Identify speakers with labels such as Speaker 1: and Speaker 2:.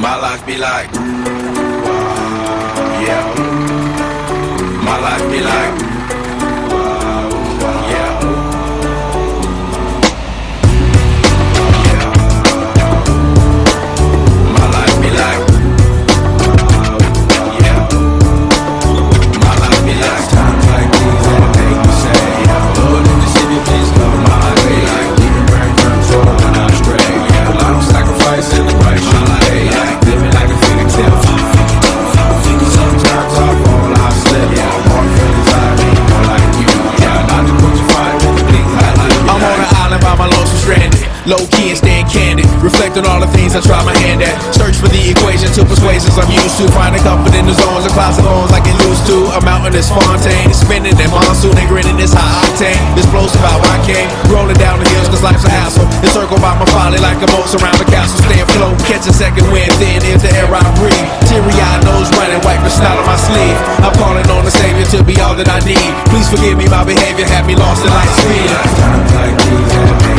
Speaker 1: My life be like, yeah. My life be like, yeah. My life be like, yeah. My life be like, times like these that I hate to say, yeah. Lord in the city, please cover my life be like, leaving brain control when I stray, yeah. A lot of sacrifice in the right, my life be like, living like a phoenix, yeah. Sometimes I fall, I slip, yeah. More feelings I ain't more like you, yeah. Not to put you fire in the things I like.
Speaker 2: I'm on an island by my lonesome stranded, low key and staying candid, reflect on all the things I try my hand at. Search for the equation to persuasions I'm used to, finding comfort in the zones of clouds of bones I get used to. A mountain is Fontaine, spinning in monsoon and grinning is high octane. Explosive how I came, rolling down the hills cause life's a hassle. Encircled by my folly like a moat around the castle. Stay afloat, catch a second wind, thin is the air I breathe. Teary-eyed nose running, wipe the snot on my sleeve. I'm calling on the Savior to be all that I need. Please forgive me, my behavior had me lost in life's speed.
Speaker 1: Times like these that